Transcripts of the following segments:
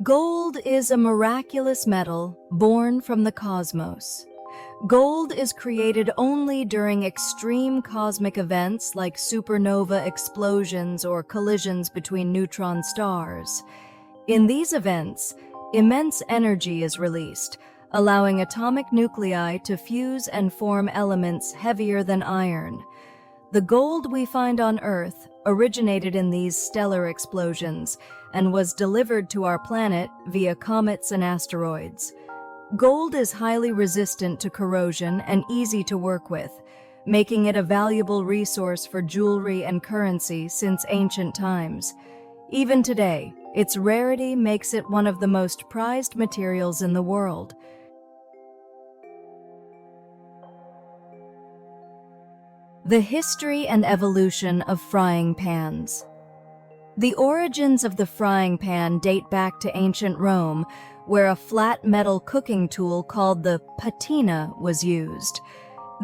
Gold is a miraculous metal born from the cosmos. Gold is created only during extreme cosmic events like supernova explosions or collisions between neutron stars. In these events, immense energy is released, allowing atomic nuclei to fuse and form elements heavier than iron. The gold we find on Earth originated in these stellar explosions and was delivered to our planet via comets and asteroids. Gold is highly resistant to corrosion and easy to work with, making it a valuable resource for jewelry and currency since ancient times. Even today, its rarity makes it one of the most prized materials in the world. The history and evolution of frying pans. The origins of the frying pan date back to ancient Rome, where a flat metal cooking tool called the patina was used.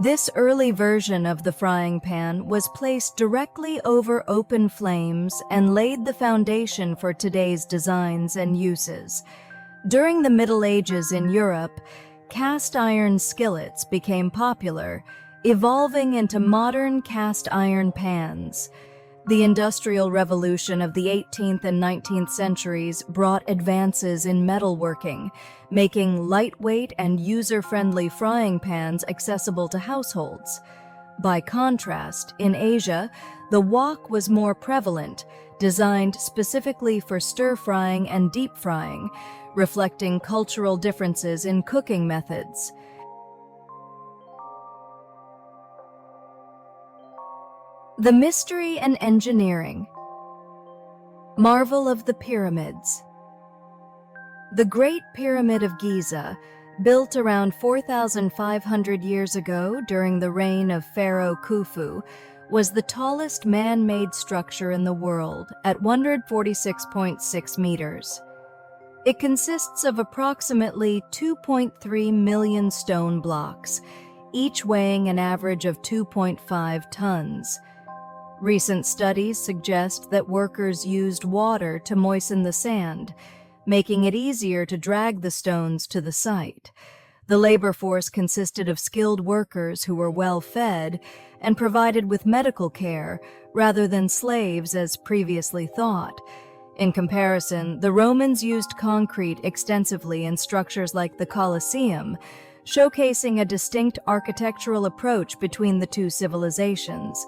This early version of the frying pan was placed directly over open flames and laid the foundation for today's designs and uses. During the Middle Ages in Europe, cast iron skillets became popular, evolving into modern cast iron pans. The Industrial Revolution of the 18th and 19th centuries brought advances in metalworking, making lightweight and user-friendly frying pans accessible to households. By contrast, in Asia, the wok was more prevalent, designed specifically for stir-frying and deep-frying, reflecting cultural differences in cooking methods. The mystery and engineering. Marvel of the pyramids. The Great Pyramid of Giza, built around 4,500 years ago during the reign of Pharaoh Khufu, was the tallest man-made structure in the world at 146.6 meters. It consists of approximately 2.3 million stone blocks, each weighing an average of 2.5 tons. Recent studies suggest that workers used water to moisten the sand, making it easier to drag the stones to the site. The labor force consisted of skilled workers who were well-fed and provided with medical care rather than slaves as previously thought. In comparison, the Romans used concrete extensively in structures like the Colosseum, showcasing a distinct architectural approach between the two civilizations.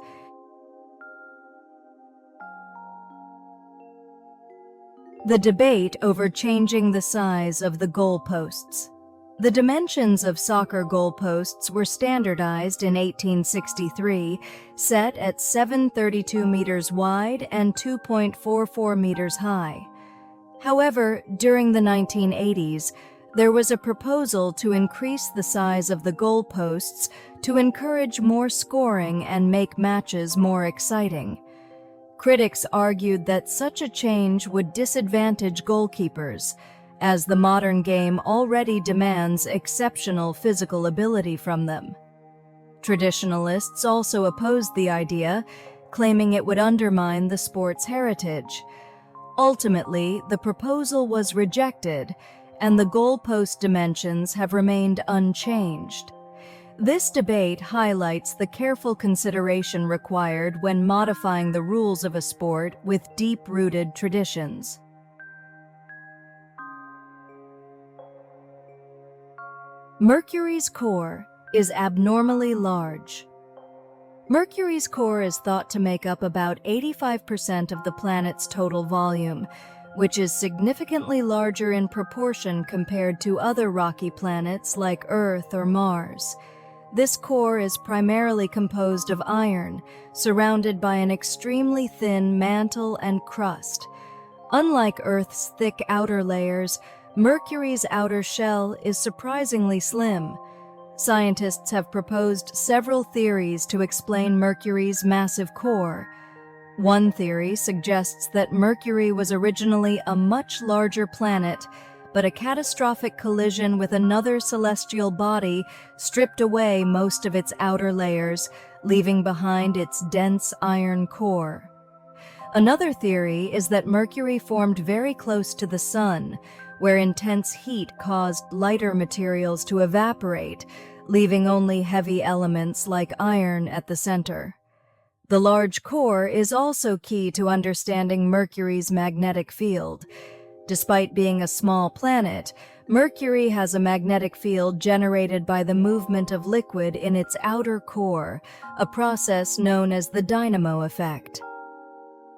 The debate over changing the size of the goalposts. The dimensions of soccer goalposts were standardized in 1863, set at 732 meters wide and 2.44 meters high. However, during the 1980s, there was a proposal to increase the size of the goalposts to encourage more scoring and make matches more exciting. Critics argued that such a change would disadvantage goalkeepers, as the modern game already demands exceptional physical ability from them. Traditionalists also opposed the idea, claiming it would undermine the sport's heritage. Ultimately, the proposal was rejected, and the goalpost dimensions have remained unchanged. This debate highlights the careful consideration required when modifying the rules of a sport with deep-rooted traditions. Mercury's core is abnormally large. Mercury's core is thought to make up about 85% of the planet's total volume, which is significantly larger in proportion compared to other rocky planets like Earth or Mars. This core is primarily composed of iron, surrounded by an extremely thin mantle and crust. Unlike Earth's thick outer layers, Mercury's outer shell is surprisingly slim. Scientists have proposed several theories to explain Mercury's massive core. One theory suggests that Mercury was originally a much larger planet, but a catastrophic collision with another celestial body stripped away most of its outer layers, leaving behind its dense iron core. Another theory is that Mercury formed very close to the Sun, where intense heat caused lighter materials to evaporate, leaving only heavy elements like iron at the center. The large core is also key to understanding Mercury's magnetic field. Despite being a small planet, Mercury has a magnetic field generated by the movement of liquid in its outer core, a process known as the dynamo effect.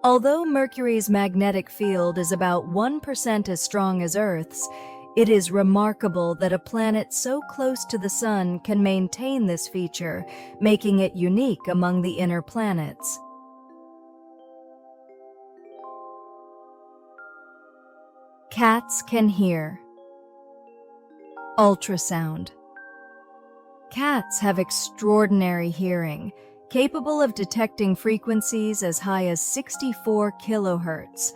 Although Mercury's magnetic field is about 1% as strong as Earth's, it is remarkable that a planet so close to the Sun can maintain this feature, making it unique among the inner planets. Cats can hear. Ultrasound. Cats have extraordinary hearing, capable of detecting frequencies as high as 64 kilohertz,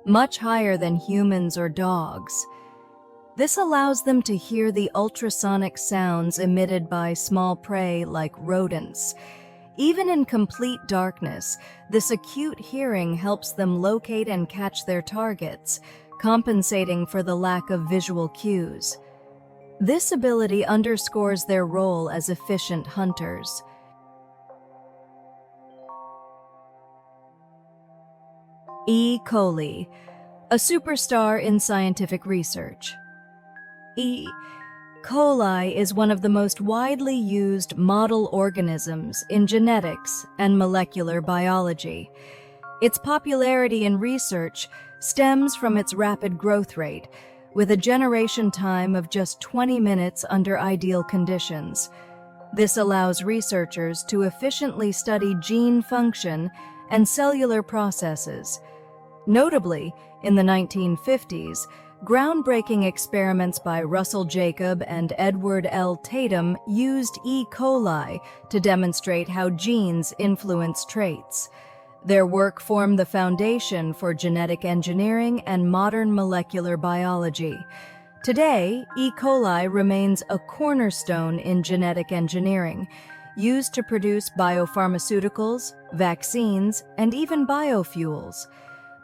much higher than humans or dogs. This allows them to hear the ultrasonic sounds emitted by small prey like rodents. Even in complete darkness, this acute hearing helps them locate and catch their targets, compensating for the lack of visual cues. This ability underscores their role as efficient hunters. E. coli, a superstar in scientific research. E. coli is one of the most widely used model organisms in genetics and molecular biology. Its popularity in research stems from its rapid growth rate, with a generation time of just 20 minutes under ideal conditions. This allows researchers to efficiently study gene function and cellular processes. Notably, in the 1950s, groundbreaking experiments by Russell Jacob and Edward L. Tatum used E. coli to demonstrate how genes influence traits. Their work formed the foundation for genetic engineering and modern molecular biology. Today, E. coli remains a cornerstone in genetic engineering, used to produce biopharmaceuticals, vaccines, and even biofuels.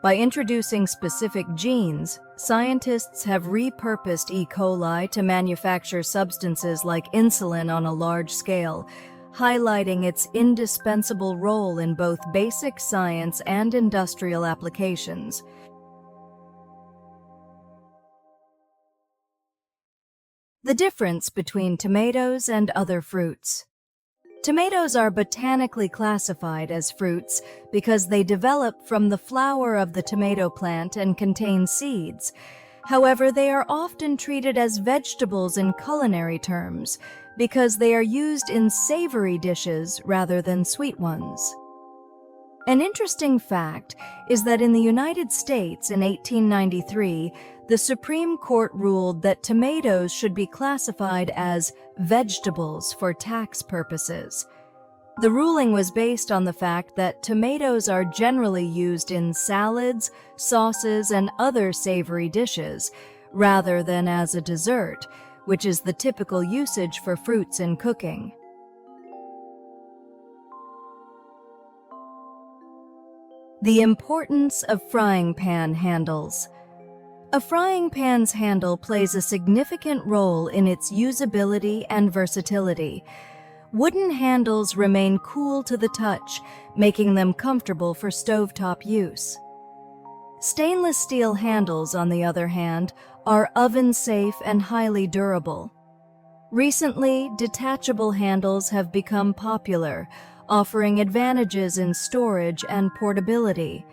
By introducing specific genes, scientists have repurposed E. coli to manufacture substances like insulin on a large scale, highlighting its indispensable role in both basic science and industrial applications. The difference between tomatoes and other fruits. Tomatoes are botanically classified as fruits because they develop from the flower of the tomato plant and contain seeds. However, they are often treated as vegetables in culinary terms because they are used in savory dishes rather than sweet ones. An interesting fact is that in the United States in 1893, the Supreme Court ruled that tomatoes should be classified as vegetables for tax purposes. The ruling was based on the fact that tomatoes are generally used in salads, sauces, and other savory dishes, rather than as a dessert, which is the typical usage for fruits in cooking. The importance of frying pan handles. A frying pan's handle plays a significant role in its usability and versatility. Wooden handles remain cool to the touch, making them comfortable for stovetop use. Stainless steel handles, on the other hand, are oven-safe and highly durable. Recently, detachable handles have become popular, offering advantages in storage and portability.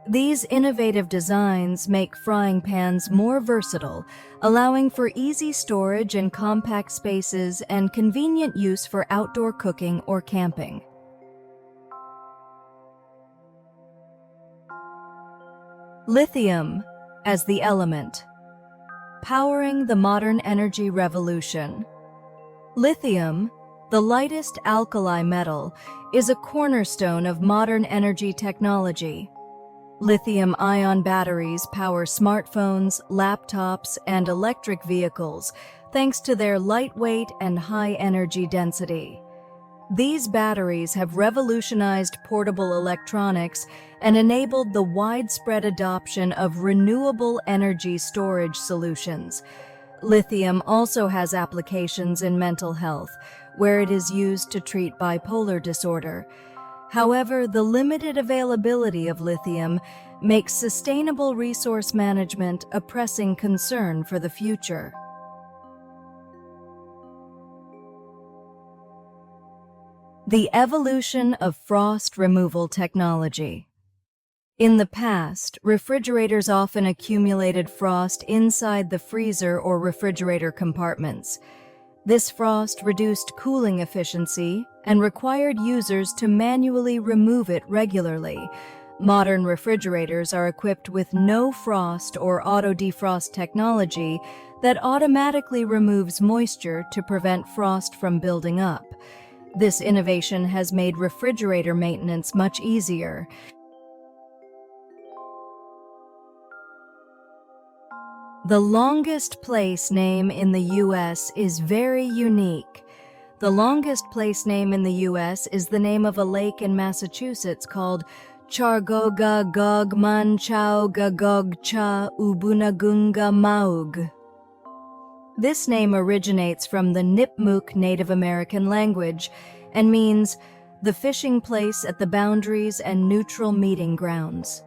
These innovative designs make frying pans more versatile, allowing for easy storage in compact spaces and convenient use for outdoor cooking or camping. Lithium as the element. Powering the modern energy revolution. Lithium, the lightest alkali metal, is a cornerstone of modern energy technology. Lithium-ion batteries power smartphones, laptops, and electric vehicles thanks to their lightweight and high energy density. These batteries have revolutionized portable electronics and enabled the widespread adoption of renewable energy storage solutions. Lithium also has applications in mental health, where it is used to treat bipolar disorder. However, the limited availability of lithium makes sustainable resource management a pressing concern for the future. The evolution of frost removal technology. In the past, refrigerators often accumulated frost inside the freezer or refrigerator compartments. This frost reduced cooling efficiency and required users to manually remove it regularly. Modern refrigerators are equipped with no-frost or auto-defrost technology that automatically removes moisture to prevent frost from building up. This innovation has made refrigerator maintenance much easier. The longest place name in the U.S. is very unique. The longest place name in the U.S. is the name of a lake in Massachusetts called Chargoga Gogman Chaugagog Cha Ubunagunga Maug. This name originates from the Nipmuc Native American language and means the fishing place at the boundaries and neutral meeting grounds.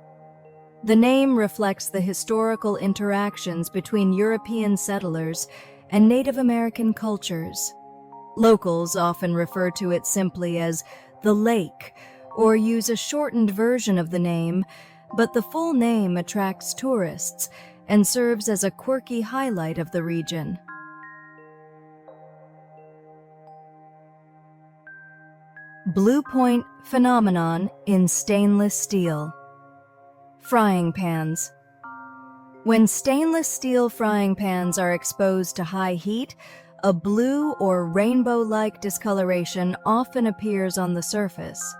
The name reflects the historical interactions between European settlers and Native American cultures. Locals often refer to it simply as the lake or use a shortened version of the name, but the full name attracts tourists and serves as a quirky highlight of the region. Blue point phenomenon in stainless steel. Frying pans. When stainless steel frying pans are exposed to high heat, a blue or rainbow-like discoloration often appears on the surface.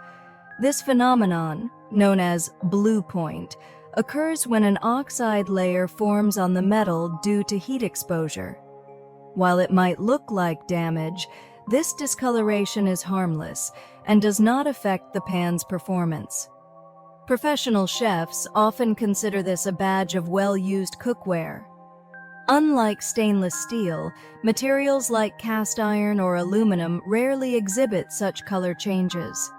This phenomenon, known as blue point, occurs when an oxide layer forms on the metal due to heat exposure. While it might look like damage, this discoloration is harmless and does not affect the pan's performance. Professional chefs often consider this a badge of well-used cookware. Unlike stainless steel, materials like cast iron or aluminum rarely exhibit such color changes.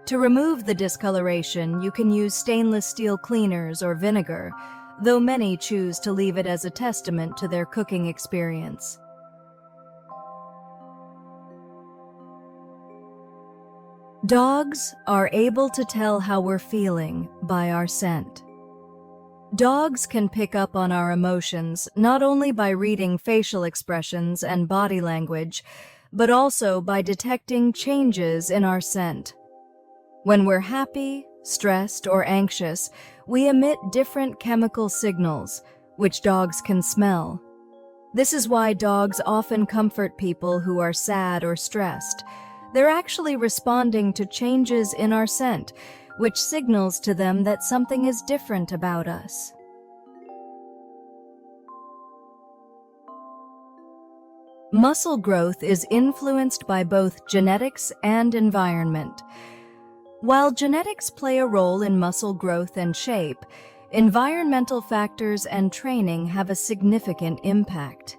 To remove the discoloration, you can use stainless steel cleaners or vinegar, though many choose to leave it as a testament to their cooking experience. Dogs are able to tell how we're feeling by our scent. Dogs can pick up on our emotions not only by reading facial expressions and body language, but also by detecting changes in our scent. When we're happy, stressed, or anxious, we emit different chemical signals, which dogs can smell. This is why dogs often comfort people who are sad or stressed. They're actually responding to changes in our scent, which signals to them that something is different about us. Muscle growth is influenced by both genetics and environment. While genetics play a role in muscle growth and shape, environmental factors and training have a significant impact.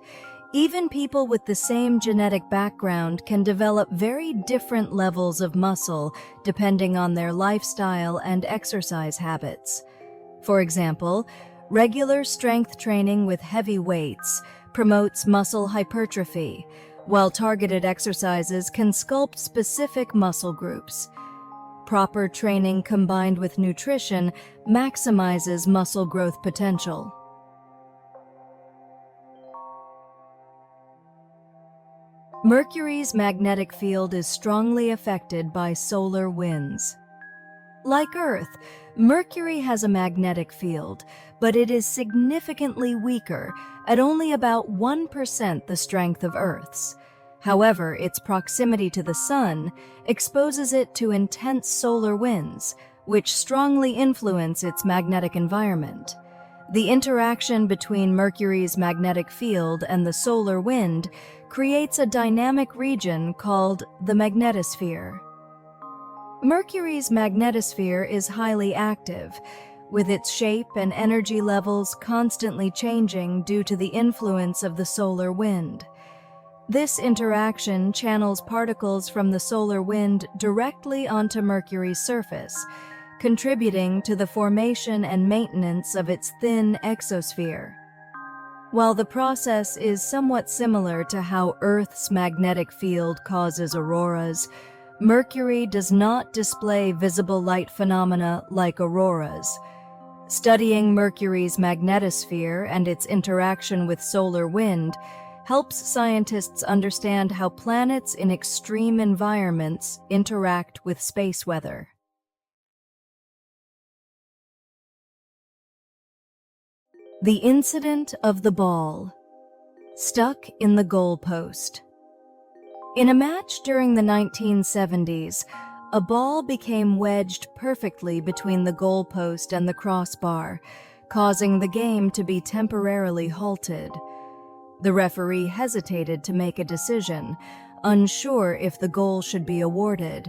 Even people with the same genetic background can develop very different levels of muscle depending on their lifestyle and exercise habits. For example, regular strength training with heavy weights promotes muscle hypertrophy, while targeted exercises can sculpt specific muscle groups. Proper training combined with nutrition maximizes muscle growth potential. Mercury's magnetic field is strongly affected by solar winds. Like Earth, Mercury has a magnetic field, but it is significantly weaker, at only about 1% the strength of Earth's. However, its proximity to the Sun exposes it to intense solar winds, which strongly influence its magnetic environment. The interaction between Mercury's magnetic field and the solar wind creates a dynamic region called the magnetosphere. Mercury's magnetosphere is highly active, with its shape and energy levels constantly changing due to the influence of the solar wind. This interaction channels particles from the solar wind directly onto Mercury's surface, contributing to the formation and maintenance of its thin exosphere. While the process is somewhat similar to how Earth's magnetic field causes auroras, Mercury does not display visible light phenomena like auroras. Studying Mercury's magnetosphere and its interaction with solar wind helps scientists understand how planets in extreme environments interact with space weather. The incident of the ball. Stuck in the goalpost. In a match during the 1970s, a ball became wedged perfectly between the goalpost and the crossbar, causing the game to be temporarily halted. The referee hesitated to make a decision, unsure if the goal should be awarded.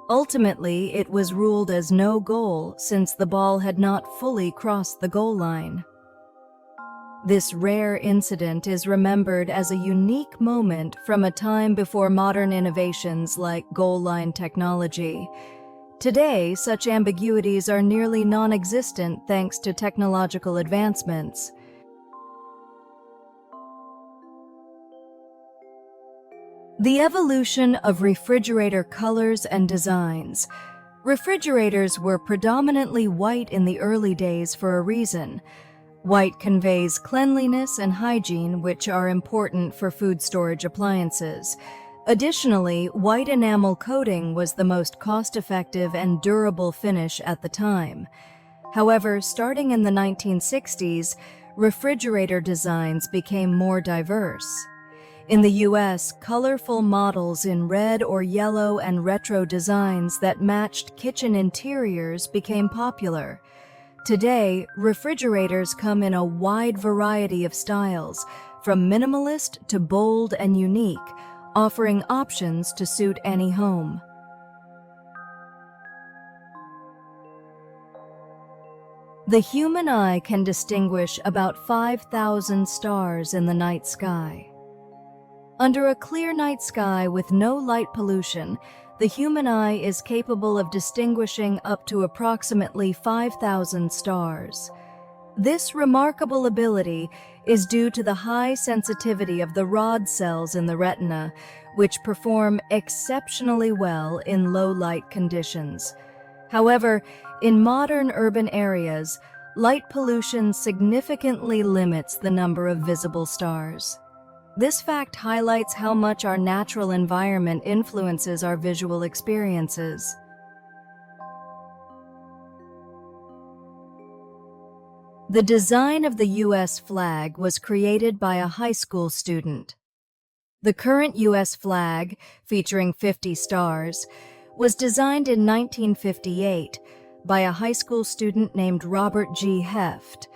Ultimately, it was ruled as no goal since the ball had not fully crossed the goal line. This rare incident is remembered as a unique moment from a time before modern innovations like goal line technology. Today, such ambiguities are nearly non-existent thanks to technological advancements. The evolution of refrigerator colors and designs. Refrigerators were predominantly white in the early days for a reason. White conveys cleanliness and hygiene, which are important for food storage appliances. Additionally, white enamel coating was the most cost-effective and durable finish at the time. However, starting in the 1960s, refrigerator designs became more diverse. In the US, colorful models in red or yellow and retro designs that matched kitchen interiors became popular. Today, refrigerators come in a wide variety of styles, from minimalist to bold and unique, offering options to suit any home. The human eye can distinguish about 5,000 stars in the night sky. Under a clear night sky with no light pollution, the human eye is capable of distinguishing up to approximately 5,000 stars. This remarkable ability is due to the high sensitivity of the rod cells in the retina, which perform exceptionally well in low light conditions. However, in modern urban areas, light pollution significantly limits the number of visible stars. This fact highlights how much our natural environment influences our visual experiences. The design of the U.S. flag was created by a high school student. The current U.S. flag, featuring 50 stars, was designed in 1958 by a high school student named Robert G. Heft.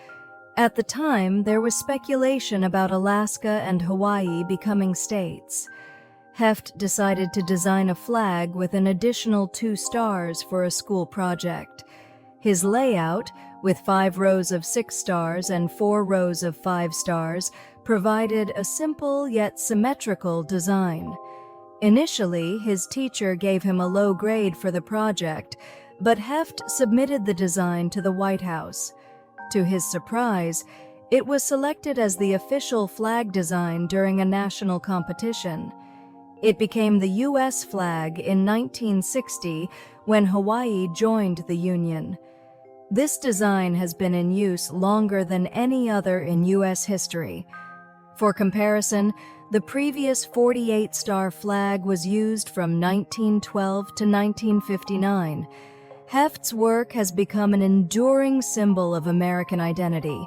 At the time, there was speculation about Alaska and Hawaii becoming states. Heft decided to design a flag with an additional 2 stars for a school project. His layout, with 5 rows of 6 stars and 4 rows of 5 stars, provided a simple yet symmetrical design. Initially, his teacher gave him a low grade for the project, but Heft submitted the design to the White House. To his surprise, it was selected as the official flag design during a national competition. It became the U.S. flag in 1960 when Hawaii joined the Union. This design has been in use longer than any other in U.S. history. For comparison, the previous 48-star flag was used from 1912 to 1959. Heft's work has become an enduring symbol of American identity.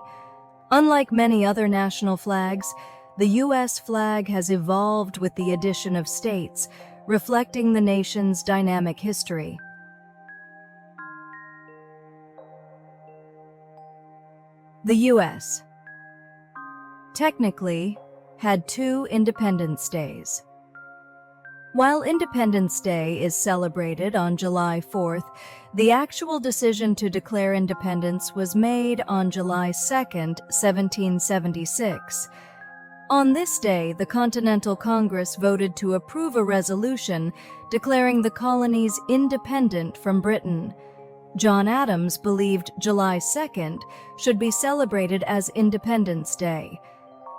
Unlike many other national flags, the U.S. flag has evolved with the addition of states, reflecting the nation's dynamic history. The U.S. technically had two Independence Days. While Independence Day is celebrated on July 4th, the actual decision to declare independence was made on July 2nd, 1776. On this day, the Continental Congress voted to approve a resolution declaring the colonies independent from Britain. John Adams believed July 2nd should be celebrated as Independence Day.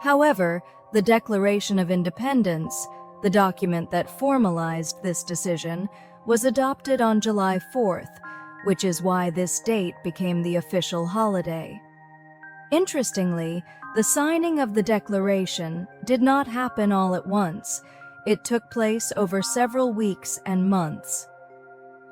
However, the Declaration of Independence, the document that formalized this decision, was adopted on July 4th, which is why this date became the official holiday. Interestingly, the signing of the Declaration did not happen all at once. It took place over several weeks and months.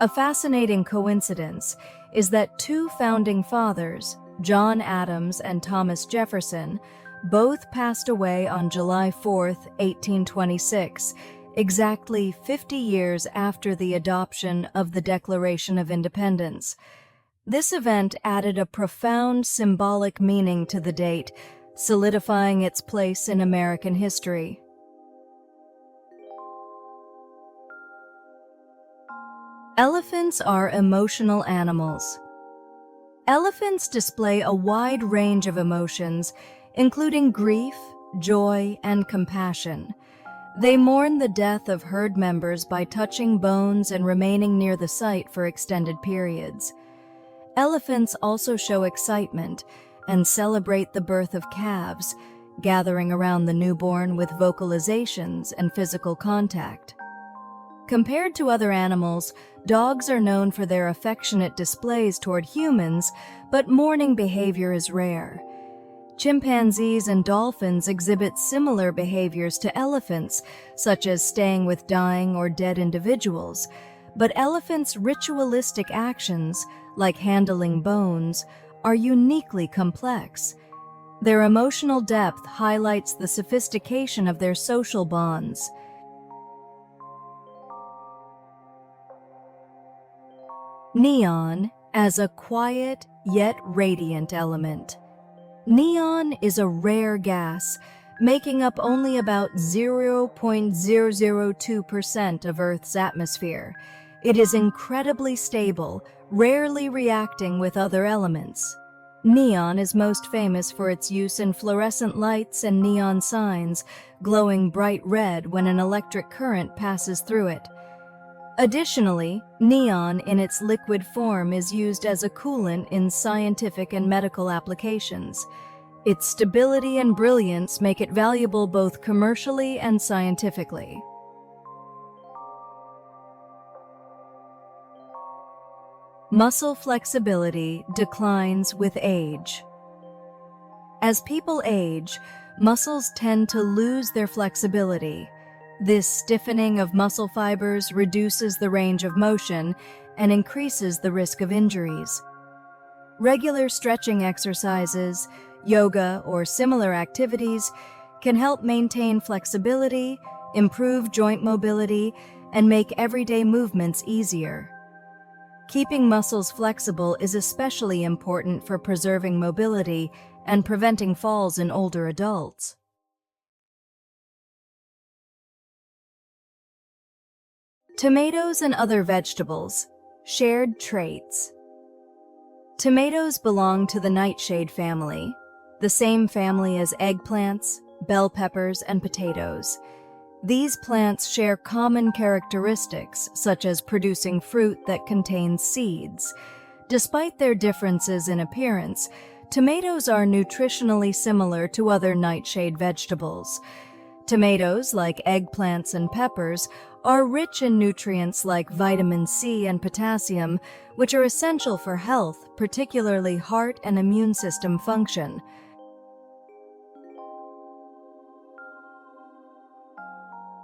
A fascinating coincidence is that two founding fathers, John Adams and Thomas Jefferson, both passed away on July 4, 1826, exactly 50 years after the adoption of the Declaration of Independence. This event added a profound symbolic meaning to the date, solidifying its place in American history. Elephants are emotional animals. Elephants display a wide range of emotions, including grief, joy, and compassion. They mourn the death of herd members by touching bones and remaining near the site for extended periods. Elephants also show excitement and celebrate the birth of calves, gathering around the newborn with vocalizations and physical contact. Compared to other animals, dogs are known for their affectionate displays toward humans, but mourning behavior is rare. Chimpanzees and dolphins exhibit similar behaviors to elephants, such as staying with dying or dead individuals, but elephants' ritualistic actions, like handling bones, are uniquely complex. Their emotional depth highlights the sophistication of their social bonds. Neon as a quiet yet radiant element. Neon is a rare gas, making up only about 0.002% of Earth's atmosphere. It is incredibly stable, rarely reacting with other elements. Neon is most famous for its use in fluorescent lights and neon signs, glowing bright red when an electric current passes through it. Additionally, neon in its liquid form is used as a coolant in scientific and medical applications. Its stability and brilliance make it valuable both commercially and scientifically. Muscle flexibility declines with age. As people age, muscles tend to lose their flexibility. This stiffening of muscle fibers reduces the range of motion and increases the risk of injuries. Regular stretching exercises, yoga, or similar activities can help maintain flexibility, improve joint mobility, and make everyday movements easier. Keeping muscles flexible is especially important for preserving mobility and preventing falls in older adults. Tomatoes and other vegetables. Shared traits. Tomatoes belong to the nightshade family, the same family as eggplants, bell peppers, and potatoes. These plants share common characteristics, such as producing fruit that contains seeds. Despite their differences in appearance, tomatoes are nutritionally similar to other nightshade vegetables. Tomatoes, like eggplants and peppers, are rich in nutrients like vitamin C and potassium, which are essential for health, particularly heart and immune system function.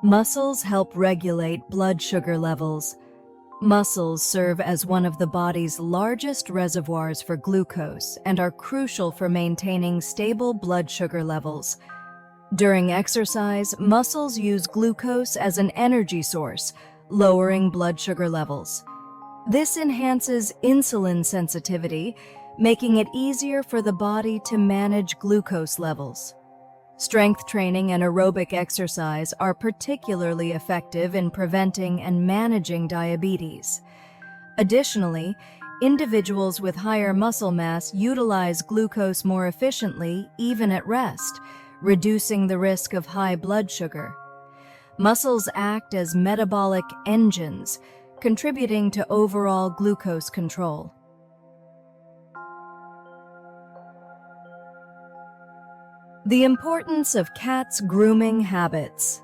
Muscles help regulate blood sugar levels. Muscles serve as one of the body's largest reservoirs for glucose and are crucial for maintaining stable blood sugar levels. During exercise, muscles use glucose as an energy source, lowering blood sugar levels. This enhances insulin sensitivity, making it easier for the body to manage glucose levels. Strength training and aerobic exercise are particularly effective in preventing and managing diabetes. Additionally, individuals with higher muscle mass utilize glucose more efficiently even at rest, reducing the risk of high blood sugar. Muscles act as metabolic engines, contributing to overall glucose control. The importance of cats' grooming habits.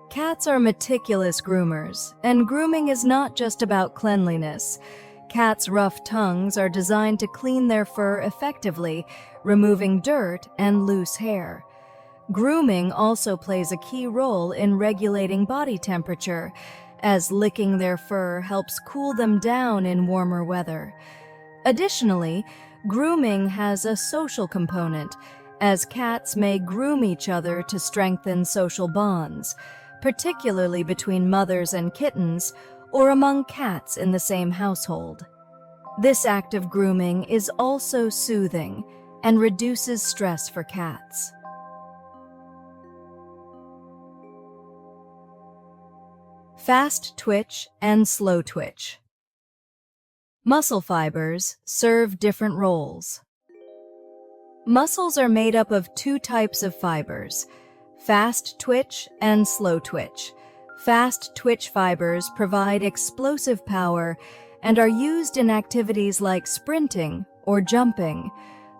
Cats are meticulous groomers, and grooming is not just about cleanliness. Cats' rough tongues are designed to clean their fur effectively, removing dirt and loose hair. Grooming also plays a key role in regulating body temperature, as licking their fur helps cool them down in warmer weather. Additionally, grooming has a social component, as cats may groom each other to strengthen social bonds, particularly between mothers and kittens or among cats in the same household. This act of grooming is also soothing and reduces stress for cats. Fast twitch and slow twitch. Muscle fibers serve different roles. Muscles are made up of two types of fibers: fast twitch and slow twitch. Fast twitch fibers provide explosive power and are used in activities like sprinting or jumping.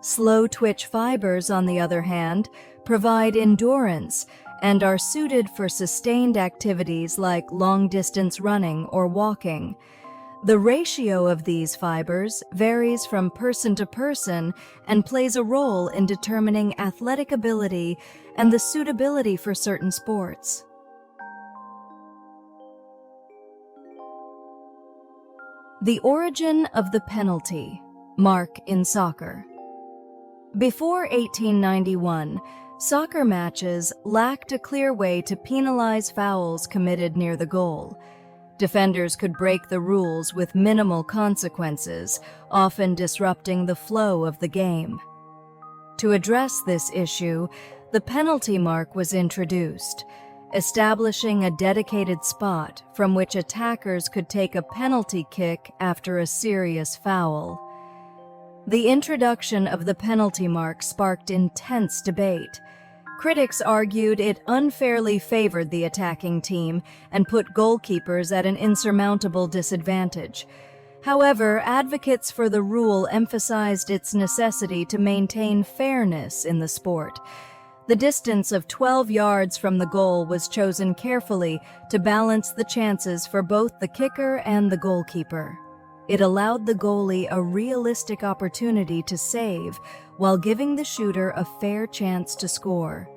Slow twitch fibers, on the other hand, provide endurance and are suited for sustained activities like long-distance running or walking. The ratio of these fibers varies from person to person and plays a role in determining athletic ability and the suitability for certain sports. The origin of the penalty mark in soccer. Before 1891, soccer matches lacked a clear way to penalize fouls committed near the goal. Defenders could break the rules with minimal consequences, often disrupting the flow of the game. To address this issue, the penalty mark was introduced, establishing a dedicated spot from which attackers could take a penalty kick after a serious foul. The introduction of the penalty mark sparked intense debate. Critics argued it unfairly favored the attacking team and put goalkeepers at an insurmountable disadvantage. However, advocates for the rule emphasized its necessity to maintain fairness in the sport. The distance of 12 yards from the goal was chosen carefully to balance the chances for both the kicker and the goalkeeper. It allowed the goalie a realistic opportunity to save while giving the shooter a fair chance to score.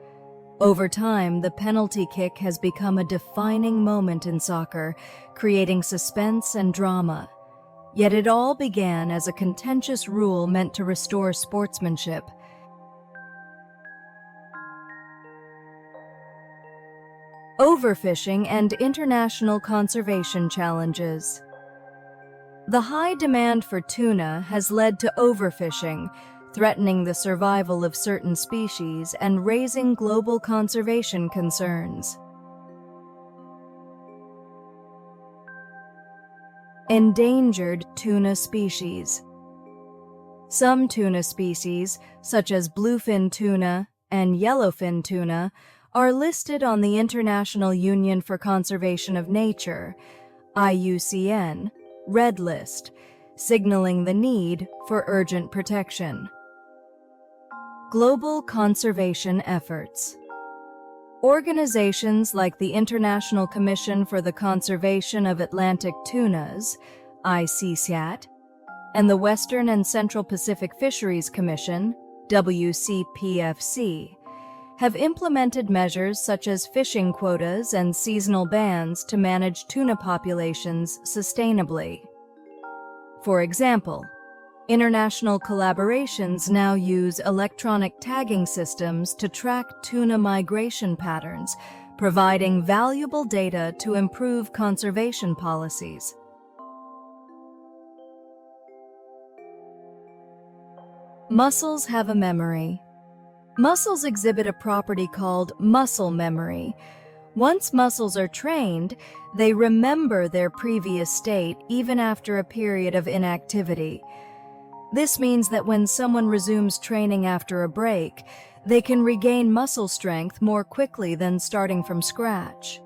Over time, the penalty kick has become a defining moment in soccer, creating suspense and drama. Yet it all began as a contentious rule meant to restore sportsmanship. Overfishing and international conservation challenges. The high demand for tuna has led to overfishing, threatening the survival of certain species and raising global conservation concerns. Endangered tuna species. Some tuna species, such as bluefin tuna and yellowfin tuna, are listed on the International Union for Conservation of Nature, IUCN, Red List, signaling the need for urgent protection. Global conservation efforts. Organizations like the International Commission for the Conservation of Atlantic Tunas, ICCAT, and the Western and Central Pacific Fisheries Commission, WCPFC, have implemented measures such as fishing quotas and seasonal bans to manage tuna populations sustainably. For example, international collaborations now use electronic tagging systems to track tuna migration patterns, providing valuable data to improve conservation policies. Muscles have a memory. Muscles exhibit a property called muscle memory. Once muscles are trained, they remember their previous state even after a period of inactivity. This means that when someone resumes training after a break, they can regain muscle strength more quickly than starting from scratch.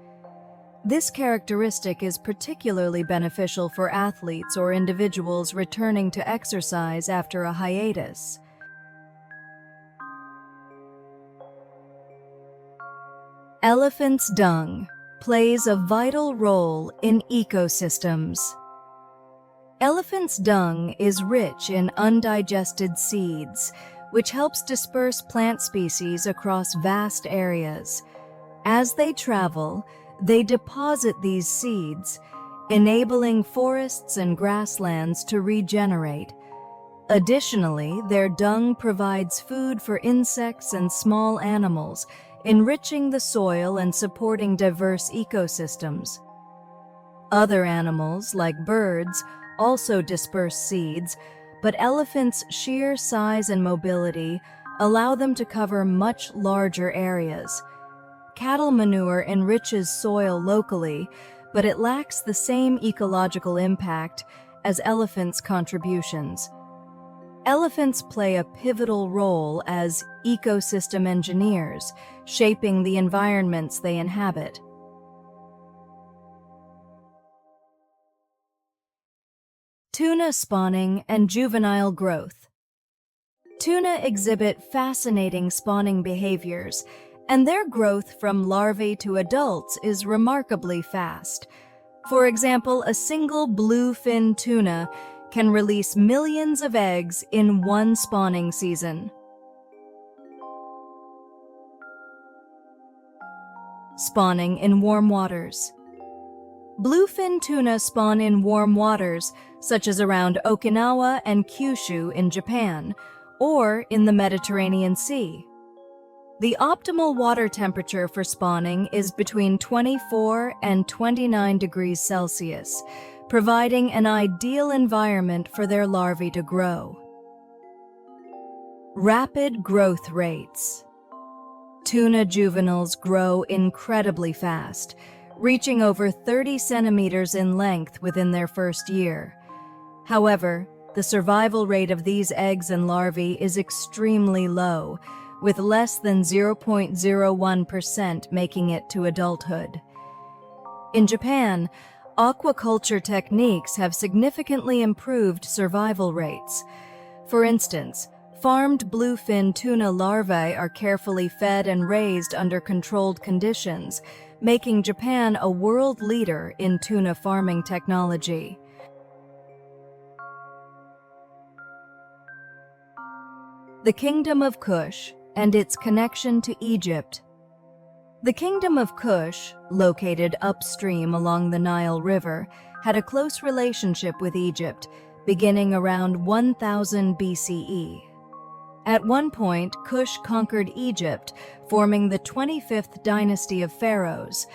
This characteristic is particularly beneficial for athletes or individuals returning to exercise after a hiatus. Elephant's dung plays a vital role in ecosystems. Elephant's dung is rich in undigested seeds, which helps disperse plant species across vast areas. As they travel, they deposit these seeds, enabling forests and grasslands to regenerate. Additionally, their dung provides food for insects and small animals, enriching the soil and supporting diverse ecosystems. Other animals, like birds, also disperse seeds, but elephants' sheer size and mobility allow them to cover much larger areas. Cattle manure enriches soil locally, but it lacks the same ecological impact as elephants' contributions. Elephants play a pivotal role as ecosystem engineers, shaping the environments they inhabit. Tuna spawning and juvenile growth. Tuna exhibit fascinating spawning behaviors, and their growth from larvae to adults is remarkably fast. For example, a single bluefin tuna can release millions of eggs in one spawning season. Spawning in warm waters. Bluefin tuna spawn in warm waters, such as around Okinawa and Kyushu in Japan, or in the Mediterranean Sea. The optimal water temperature for spawning is between 24 and 29 degrees Celsius, providing an ideal environment for their larvae to grow. Rapid growth rates. Tuna juveniles grow incredibly fast, reaching over 30 centimeters in length within their first year. However, the survival rate of these eggs and larvae is extremely low, with less than 0.01% making it to adulthood. In Japan, aquaculture techniques have significantly improved survival rates. For instance, farmed bluefin tuna larvae are carefully fed and raised under controlled conditions, making Japan a world leader in tuna farming technology. The Kingdom of Kush and its connection to Egypt. The Kingdom of Kush, located upstream along the Nile River, had a close relationship with Egypt, beginning around 1000 BCE. At one point, Kush conquered Egypt, forming the 25th dynasty of pharaohs.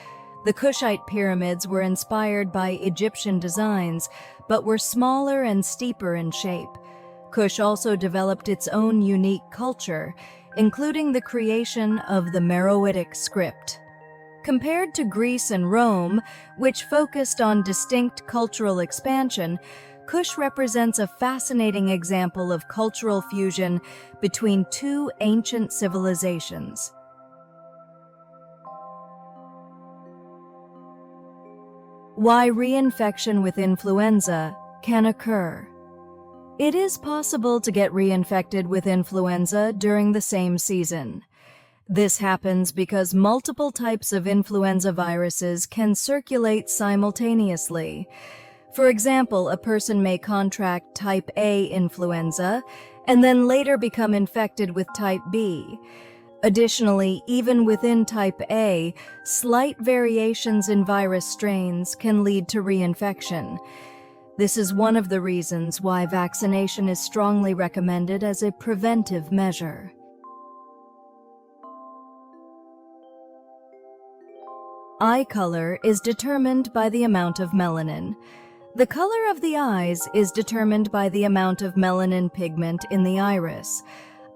The Kushite pyramids were inspired by Egyptian designs, but were smaller and steeper in shape. Kush also developed its own unique culture, including the creation of the Meroitic script. Compared to Greece and Rome, which focused on distinct cultural expansion, Kush represents a fascinating example of cultural fusion between two ancient civilizations. Why reinfection with influenza can occur. It is possible to get reinfected with influenza during the same season. This happens because multiple types of influenza viruses can circulate simultaneously. For example, a person may contract type A influenza and then later become infected with type B. Additionally, even within type A, slight variations in virus strains can lead to reinfection. This is one of the reasons why vaccination is strongly recommended as a preventive measure. Eye color is determined by the amount of melanin. The color of the eyes is determined by the amount of melanin pigment in the iris.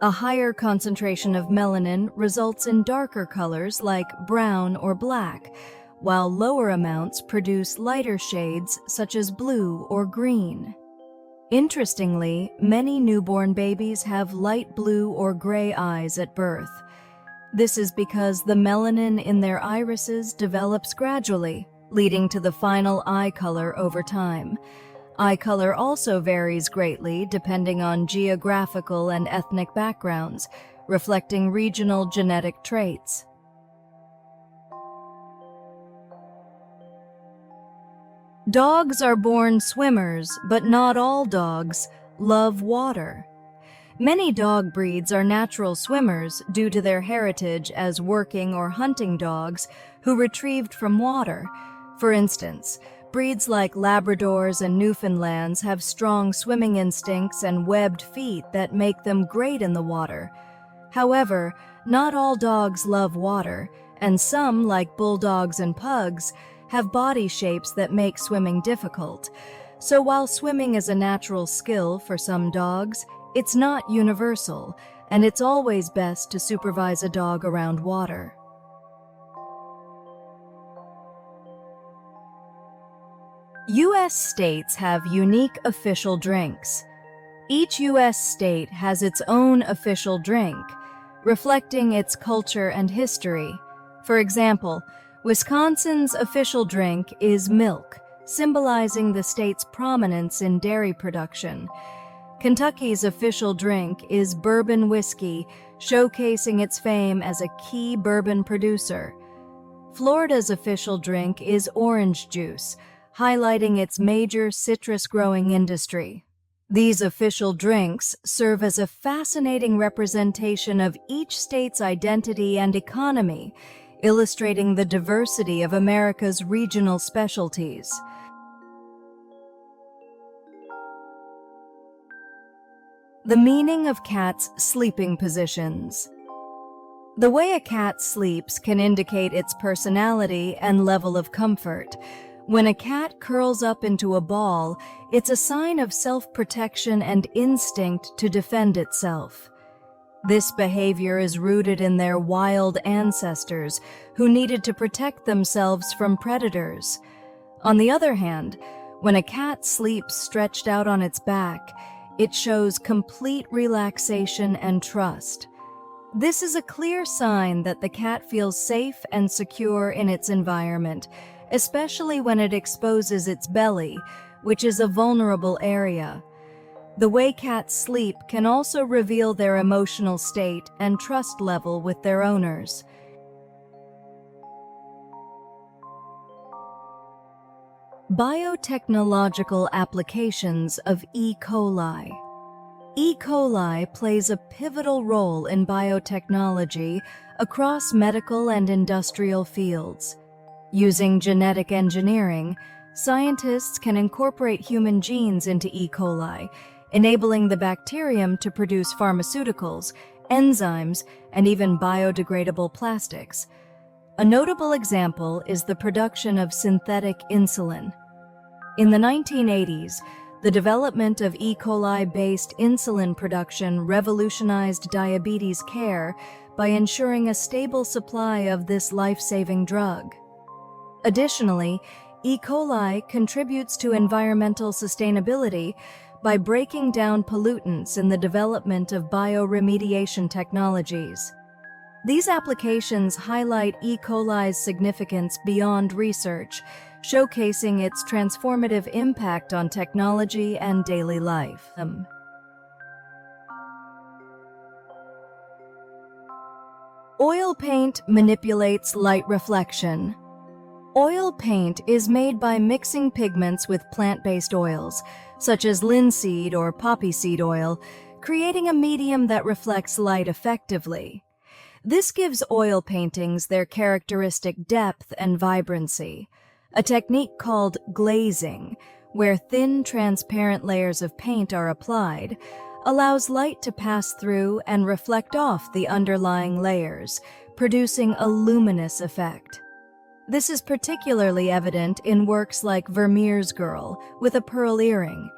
A higher concentration of melanin results in darker colors like brown or black, while lower amounts produce lighter shades such as blue or green. Interestingly, many newborn babies have light blue or gray eyes at birth. This is because the melanin in their irises develops gradually, leading to the final eye color over time. Eye color also varies greatly depending on geographical and ethnic backgrounds, reflecting regional genetic traits. Dogs are born swimmers, but not all dogs love water. Many dog breeds are natural swimmers due to their heritage as working or hunting dogs who retrieved from water. For instance, breeds like Labradors and Newfoundlands have strong swimming instincts and webbed feet that make them great in the water. However, not all dogs love water, and some, like bulldogs and pugs, have body shapes that make swimming difficult. So while swimming is a natural skill for some dogs, it's not universal, and it's always best to supervise a dog around water. U.S. states have unique official drinks. Each U.S. state has its own official drink, reflecting its culture and history. For example, Wisconsin's official drink is milk, symbolizing the state's prominence in dairy production. Kentucky's official drink is bourbon whiskey, showcasing its fame as a key bourbon producer. Florida's official drink is orange juice, highlighting its major citrus-growing industry. These official drinks serve as a fascinating representation of each state's identity and economy, illustrating the diversity of America's regional specialties. The meaning of cats' sleeping positions. The way a cat sleeps can indicate its personality and level of comfort. When a cat curls up into a ball, it's a sign of self-protection and instinct to defend itself. This behavior is rooted in their wild ancestors who needed to protect themselves from predators. On the other hand, when a cat sleeps stretched out on its back, it shows complete relaxation and trust. This is a clear sign that the cat feels safe and secure in its environment, especially when it exposes its belly, which is a vulnerable area. The way cats sleep can also reveal their emotional state and trust level with their owners. Biotechnological applications of E. coli. E. coli plays a pivotal role in biotechnology across medical and industrial fields. Using genetic engineering, scientists can incorporate human genes into E. coli, enabling the bacterium to produce pharmaceuticals, enzymes, and even biodegradable plastics. A notable example is the production of synthetic insulin. In the 1980s, the development of E. coli-based insulin production revolutionized diabetes care by ensuring a stable supply of this life-saving drug. Additionally, E. coli contributes to environmental sustainability by breaking down pollutants in the development of bioremediation technologies. These applications highlight E. coli's significance beyond research, showcasing its transformative impact on technology and daily life. Oil paint manipulates light reflection. Oil paint is made by mixing pigments with plant-based oils, such as linseed or poppy seed oil, creating a medium that reflects light effectively. This gives oil paintings their characteristic depth and vibrancy. A technique called glazing, where thin, transparent layers of paint are applied, allows light to pass through and reflect off the underlying layers, producing a luminous effect. This is particularly evident in works like Vermeer's Girl with a pearl earring.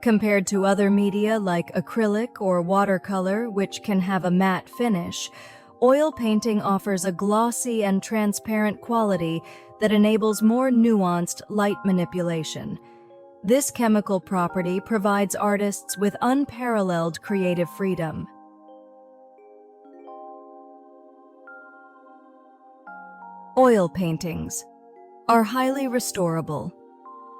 Compared to other media like acrylic or watercolor, which can have a matte finish, oil painting offers a glossy and transparent quality that enables more nuanced light manipulation. This chemical property provides artists with unparalleled creative freedom. Oil paintings are highly restorable.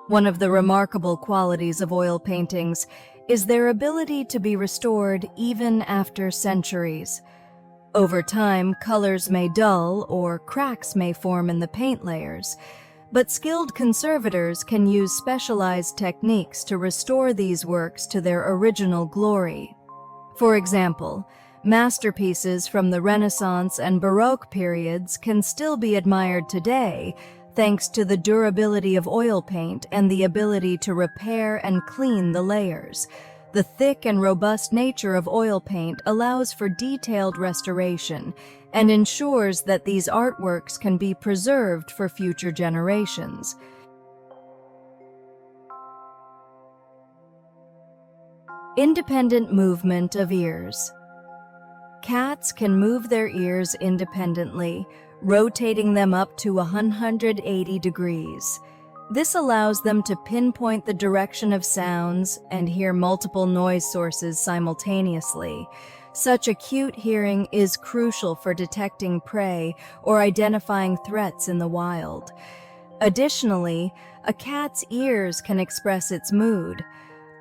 One of the remarkable qualities of oil paintings is their ability to be restored even after centuries. Over time, colors may dull or cracks may form in the paint layers, but skilled conservators can use specialized techniques to restore these works to their original glory. For example, masterpieces from the Renaissance and Baroque periods can still be admired today thanks to the durability of oil paint and the ability to repair and clean the layers. The thick and robust nature of oil paint allows for detailed restoration and ensures that these artworks can be preserved for future generations. Independent movement of ears. Cats can move their ears independently, rotating them up to 180 degrees. This allows them to pinpoint the direction of sounds and hear multiple noise sources simultaneously. Such acute hearing is crucial for detecting prey or identifying threats in the wild. Additionally, a cat's ears can express its mood.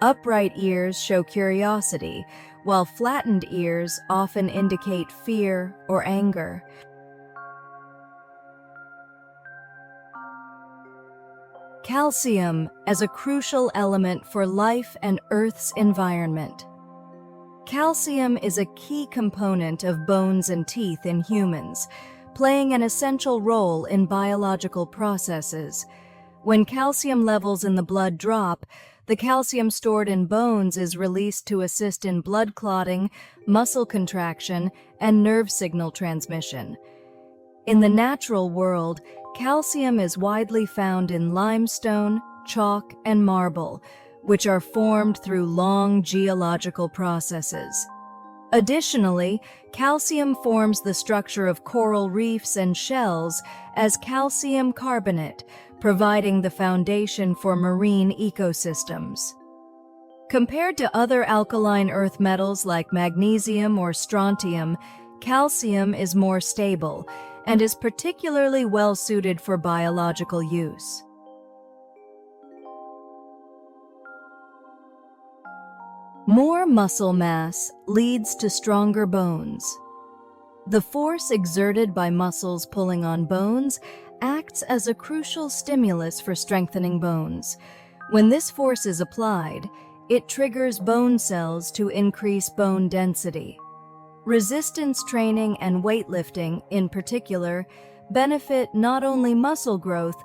Upright ears show curiosity, while flattened ears often indicate fear or anger. Calcium as a crucial element for life and Earth's environment. Calcium is a key component of bones and teeth in humans, playing an essential role in biological processes. When calcium levels in the blood drop, the calcium stored in bones is released to assist in blood clotting, muscle contraction, and nerve signal transmission. In the natural world, calcium is widely found in limestone, chalk, and marble, which are formed through long geological processes. Additionally, calcium forms the structure of coral reefs and shells as calcium carbonate, providing the foundation for marine ecosystems. Compared to other alkaline earth metals like magnesium or strontium, calcium is more stable and is particularly well suited for biological use. More muscle mass leads to stronger bones. The force exerted by muscles pulling on bones acts as a crucial stimulus for strengthening bones. When this force is applied, it triggers bone cells to increase bone density. Resistance training and weightlifting, in particular, benefit not only muscle growth,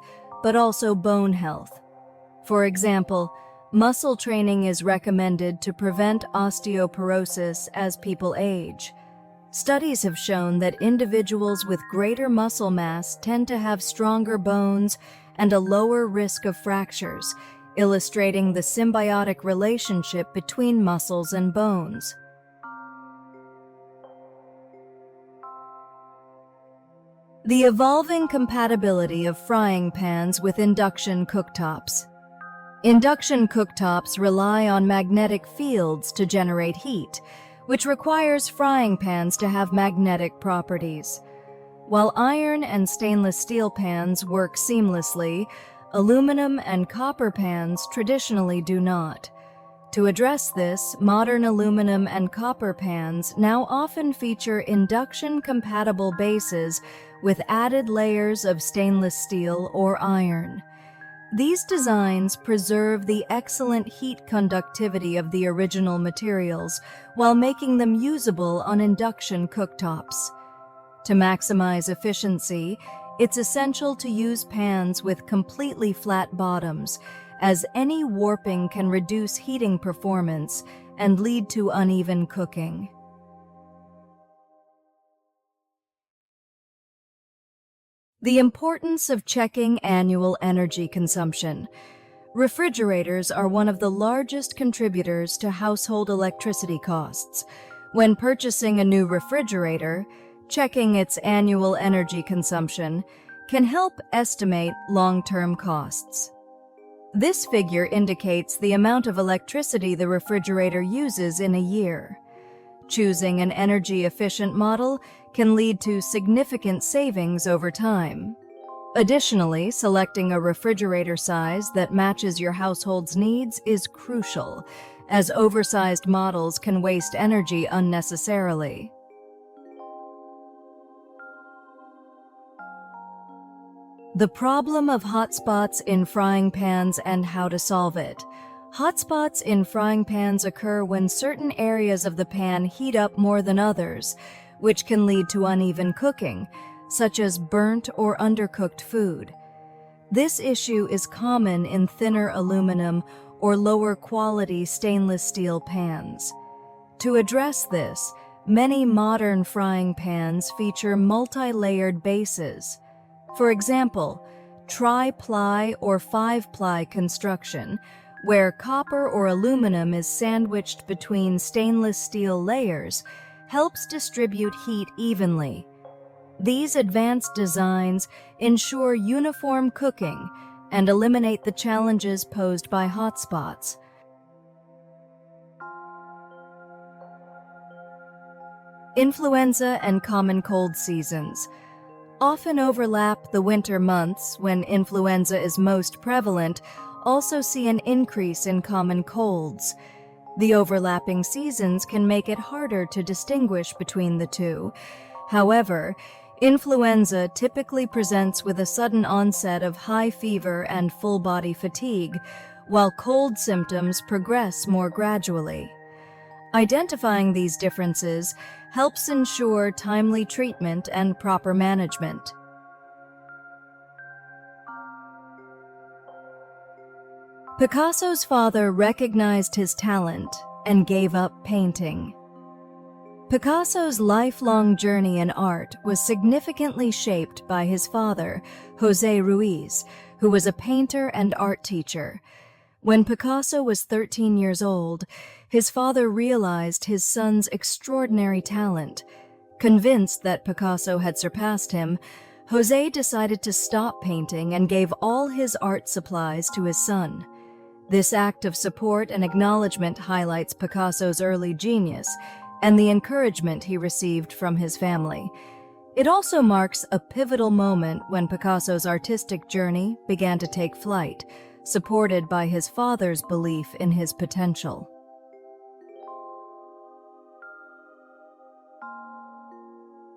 but also bone health. For example, muscle training is recommended to prevent osteoporosis as people age. Studies have shown that individuals with greater muscle mass tend to have stronger bones and a lower risk of fractures, illustrating the symbiotic relationship between muscles and bones. The evolving compatibility of frying pans with induction cooktops. Induction cooktops rely on magnetic fields to generate heat, which requires frying pans to have magnetic properties. While iron and stainless steel pans work seamlessly, aluminum and copper pans traditionally do not. To address this, modern aluminum and copper pans now often feature induction-compatible bases with added layers of stainless steel or iron. These designs preserve the excellent heat conductivity of the original materials while making them usable on induction cooktops. To maximize efficiency, it's essential to use pans with completely flat bottoms, as any warping can reduce heating performance and lead to uneven cooking. . . 。 . . . . . . . . . . . . . . . . . . . . . . . . . . . . . . . . . . . . . . . . . The importance of checking annual energy consumption. Refrigerators are one of the largest contributors to household electricity costs. When purchasing a new refrigerator, checking its annual energy consumption can help estimate long-term costs. This figure indicates the amount of electricity the refrigerator uses in a year. Choosing an energy-efficient model can lead to significant savings over time. Additionally, selecting a refrigerator size that matches your household's needs is crucial, as oversized models can waste energy unnecessarily. The problem of hotspots in frying pans and how to solve it. Hotspots in frying pans occur when certain areas of the pan heat up more than others, which can lead to uneven cooking, such as burnt or undercooked food. This issue is common in thinner aluminum or lower quality stainless steel pans. To address this, many modern frying pans feature multi-layered bases. For example, tri-ply or five-ply construction, where copper or aluminum is sandwiched between stainless steel layers, helps distribute heat evenly. These advanced designs ensure uniform cooking and eliminate the challenges posed by hotspots. Influenza and common cold seasons often overlap. The winter months, when influenza is most prevalent, also see an increase in common colds. The overlapping seasons can make it harder to distinguish between the two. However, influenza typically presents with a sudden onset of high fever and full-body fatigue, while cold symptoms progress more gradually. Identifying these differences helps ensure timely treatment and proper management. Picasso's father recognized his talent and gave up painting. Picasso's lifelong journey in art was significantly shaped by his father, José Ruiz, who was a painter and art teacher. When Picasso was 13 years old, his father realized his son's extraordinary talent. Convinced that Picasso had surpassed him, José decided to stop painting and gave all his art supplies to his son. This act of support and acknowledgement highlights Picasso's early genius and the encouragement he received from his family. It also marks a pivotal moment when Picasso's artistic journey began to take flight, supported by his father's belief in his potential.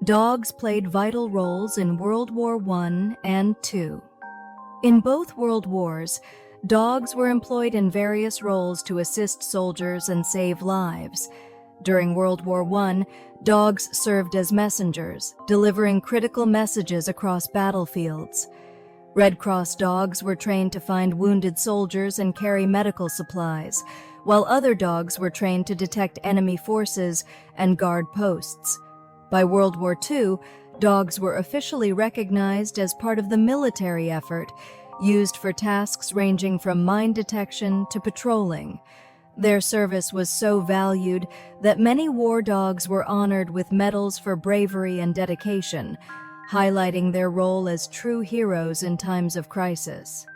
Dogs played vital roles in World War I and II. In both World Wars, dogs were employed in various roles to assist soldiers and save lives. During World War I, dogs served as messengers, delivering critical messages across battlefields. Red Cross dogs were trained to find wounded soldiers and carry medical supplies, while other dogs were trained to detect enemy forces and guard posts. By World War II, dogs were officially recognized as part of the military effort, used for tasks ranging from mine detection to patrolling. Their service was so valued that many war dogs were honored with medals for bravery and dedication, highlighting their role as true heroes in times of crisis.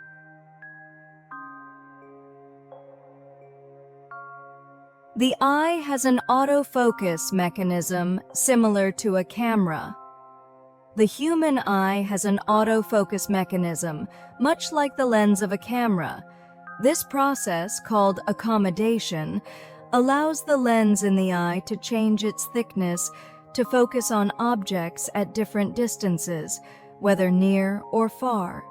The eye has an autofocus mechanism similar to a camera. The human eye has an autofocus mechanism, much like the lens of a camera. This process, called accommodation, allows the lens in the eye to change its thickness to focus on objects at different distances, whether near or far.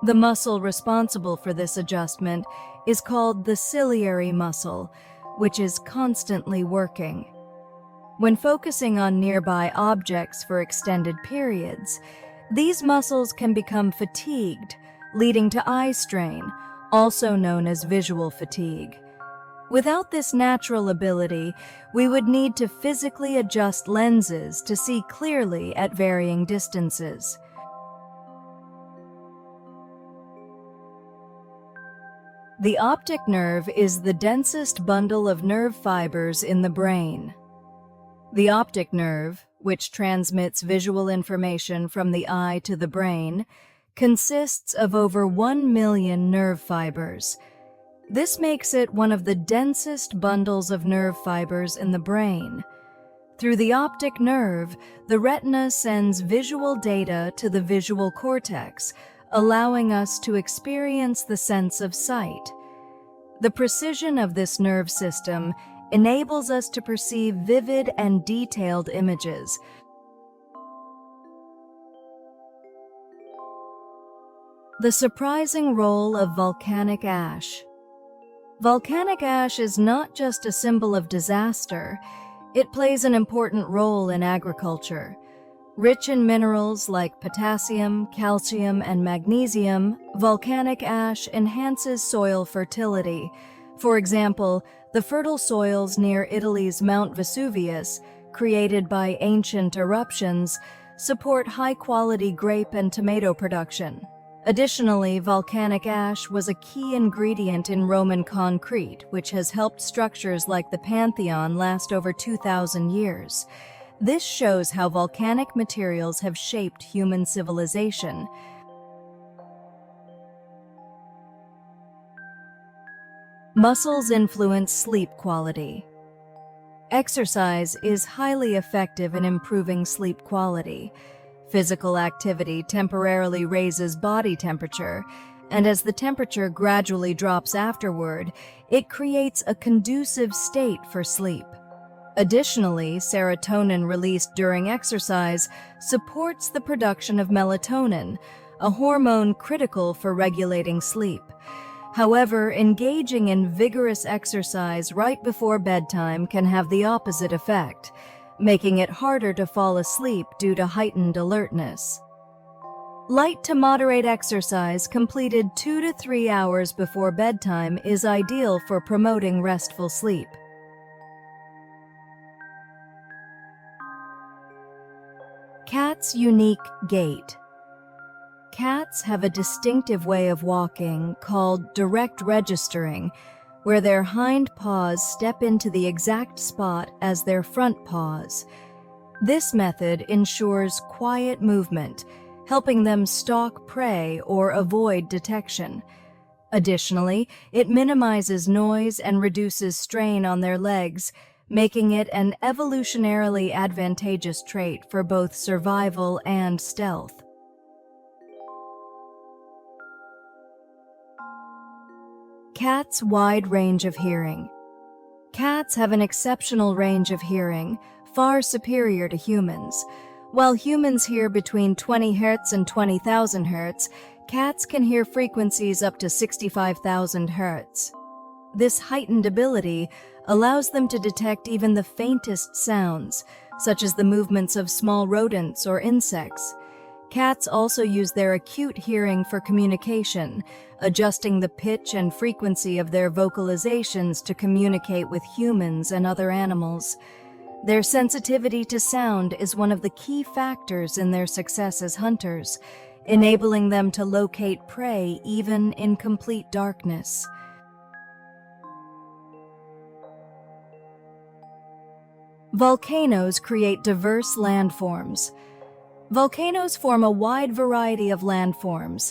The muscle responsible for this adjustment is called the ciliary muscle, which is constantly working. When focusing on nearby objects for extended periods, these muscles can become fatigued, leading to eye strain, also known as visual fatigue. Without this natural ability, we would need to physically adjust lenses to see clearly at varying distances. The optic nerve is the densest bundle of nerve fibers in the brain. The optic nerve, which transmits visual information from the eye to the brain, consists of over 1 million nerve fibers. This makes it one of the densest bundles of nerve fibers in the brain. Through the optic nerve, the retina sends visual data to the visual cortex, allowing us to experience the sense of sight. The precision of this nerve system enables us to perceive vivid and detailed images. The surprising role of volcanic ash. Volcanic ash is not just a symbol of disaster, it plays an important role in agriculture. Rich in minerals like potassium, calcium, and magnesium, volcanic ash enhances soil fertility. For example, the fertile soils near Italy's Mount Vesuvius, created by ancient eruptions, support high-quality grape and tomato production. Additionally, volcanic ash was a key ingredient in Roman concrete, which has helped structures like the Pantheon last over 2,000 years. This shows how volcanic materials have shaped human civilization. Muscles influence sleep quality. Exercise is highly effective in improving sleep quality. Physical activity temporarily raises body temperature, and as the temperature gradually drops afterward, it creates a conducive state for sleep. Additionally, serotonin released during exercise supports the production of melatonin, a hormone critical for regulating sleep. However, engaging in vigorous exercise right before bedtime can have the opposite effect, making it harder to fall asleep due to heightened alertness. Light to moderate exercise completed 2 to 3 hours before bedtime is ideal for promoting restful sleep. Cats' unique gait. Cats have a distinctive way of walking called direct registering, where their hind paws step into the exact spot as their front paws. This method ensures quiet movement, helping them stalk prey or avoid detection. Additionally, it minimizes noise and reduces strain on their legs, making it an evolutionarily advantageous trait for both survival and stealth. Cats' wide range of hearing. Cats have an exceptional range of hearing, far superior to humans. While humans hear between 20 Hz and 20,000 Hz, cats can hear frequencies up to 65,000 Hz. This heightened ability allows them to detect even the faintest sounds, such as the movements of small rodents or insects. Cats also use their acute hearing for communication, adjusting the pitch and frequency of their vocalizations to communicate with humans and other animals. Their sensitivity to sound is one of the key factors in their success as hunters, enabling them to locate prey even in complete darkness. Volcanoes create diverse landforms. Volcanoes form a wide variety of landforms.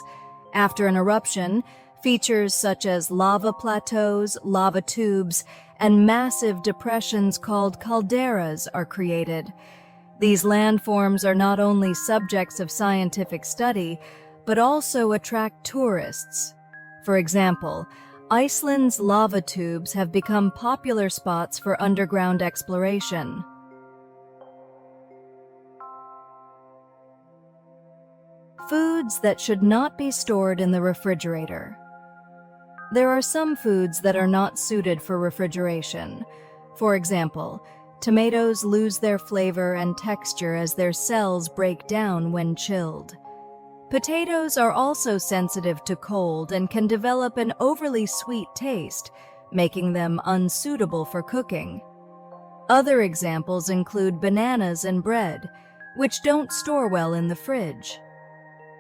After an eruption, features such as lava plateaus, lava tubes, and massive depressions called calderas are created. These landforms are not only subjects of scientific study, but also attract tourists. For example, Iceland's lava tubes have become popular spots for underground exploration. Foods that should not be stored in the refrigerator. There are some foods that are not suited for refrigeration. For example, tomatoes lose their flavor and texture as their cells break down when chilled. Potatoes are also sensitive to cold and can develop an overly sweet taste, making them unsuitable for cooking. Other examples include bananas and bread, which don't store well in the fridge.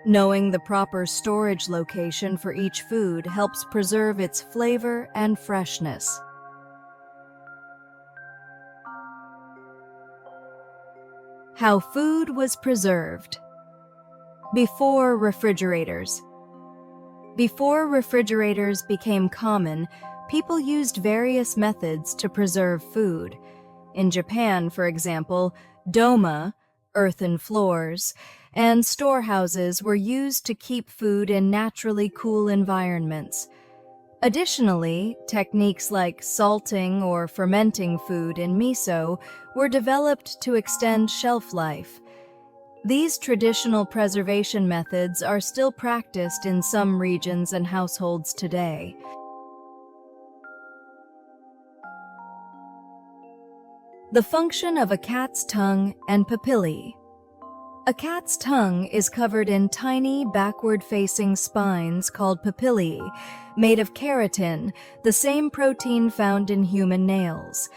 Knowing the proper storage location for each food helps preserve its flavor and freshness. How food was preserved. Before refrigerators. Before refrigerators became common, people used various methods to preserve food. In Japan, for example, doma, earthen floors, and storehouses were used to keep food in naturally cool environments. Additionally, techniques like salting or fermenting food in miso were developed to extend shelf life. These traditional preservation methods are still practiced in some regions and households today. The function of a cat's tongue and papillae. A cat's tongue is covered in tiny backward-facing spines called papillae, made of keratin, the same protein found in human nails.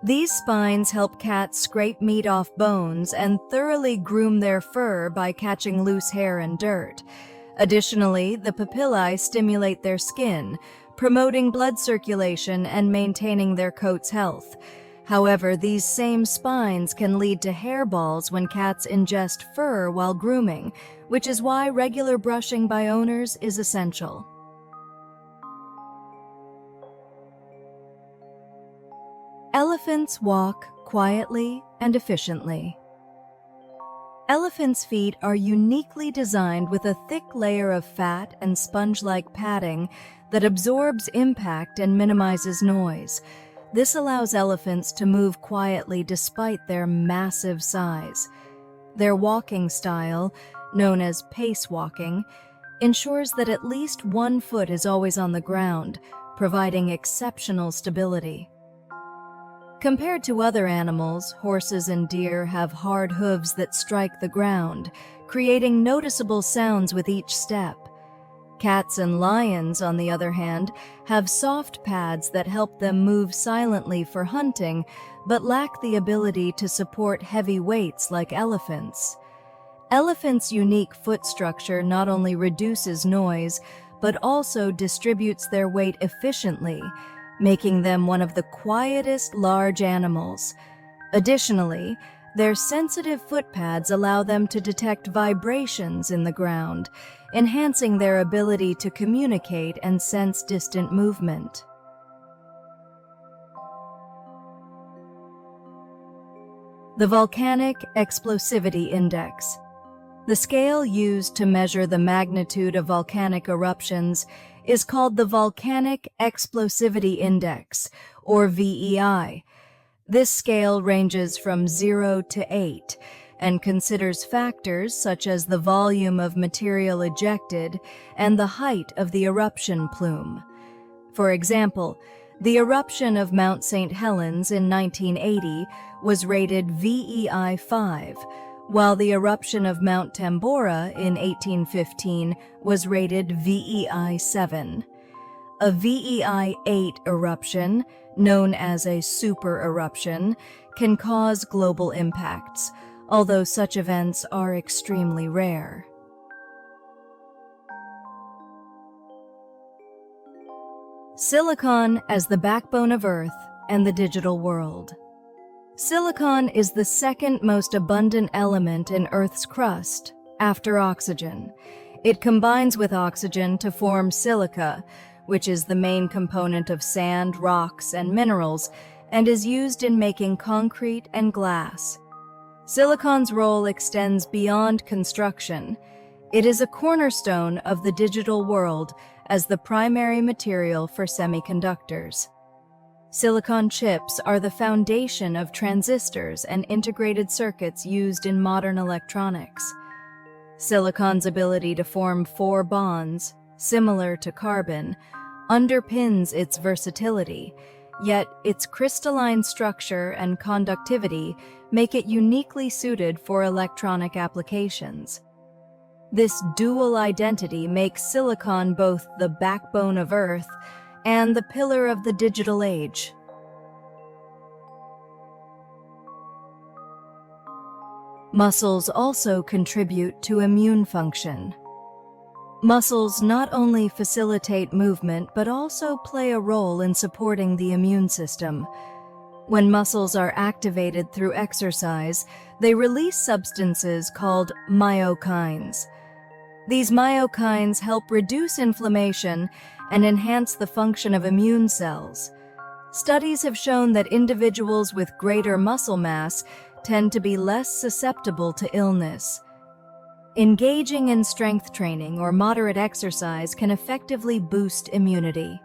These spines help cats scrape meat off bones and thoroughly groom their fur by catching loose hair and dirt. Additionally, the papillae stimulate their skin, promoting blood circulation and maintaining their coat's health. However, these same spines can lead to hairballs when cats ingest fur while grooming, which is why regular brushing by owners is essential. Elephants walk quietly and efficiently. Elephants' feet are uniquely designed with a thick layer of fat and sponge-like padding that absorbs impact and minimizes noise. This allows elephants to move quietly despite their massive size. Their walking style, known as pace walking, ensures that at least one foot is always on the ground, providing exceptional stability. Compared to other animals, horses and deer have hard hooves that strike the ground, creating noticeable sounds with each step. Cats and lions, on the other hand, have soft pads that help them move silently for hunting, but lack the ability to support heavy weights like elephants. Elephants' unique foot structure not only reduces noise, but also distributes their weight efficiently, making them one of the quietest large animals. Additionally, their sensitive foot pads allow them to detect vibrations in the ground, enhancing their ability to communicate and sense distant movement. The Volcanic Explosivity Index. The scale used to measure the magnitude of volcanic eruptions is called the Volcanic Explosivity Index, or VEI. This scale ranges from 0 to 8 and considers factors such as the volume of material ejected and the height of the eruption plume. For example, the eruption of Mount St. Helens in 1980 was rated VEI 5, while the eruption of Mount Tambora in 1815 was rated VEI 7. A VEI 8 eruption, known as a super eruption, can cause global impacts, although such events are extremely rare. Silicon as the backbone of Earth and the digital world. Silicon is the second most abundant element in Earth's crust, after oxygen. It combines with oxygen to form silica, which is the main component of sand, rocks, and minerals, and is used in making concrete and glass. Silicon's role extends beyond construction. It is a cornerstone of the digital world as the primary material for semiconductors. Silicon chips are the foundation of transistors and integrated circuits used in modern electronics. Silicon's ability to form 4 bonds, similar to carbon, underpins its versatility, yet its crystalline structure and conductivity make it uniquely suited for electronic applications. This dual identity makes silicon both the backbone of Earth and the pillar of the digital age. Muscles also contribute to immune function. Muscles not only facilitate movement but also play a role in supporting the immune system. When muscles are activated through exercise, they release substances called myokines. These myokines help reduce inflammation and enhance the function of immune cells. Studies have shown that individuals with greater muscle mass tend to be less susceptible to illness. Engaging in strength training or moderate exercise can effectively boost immunity.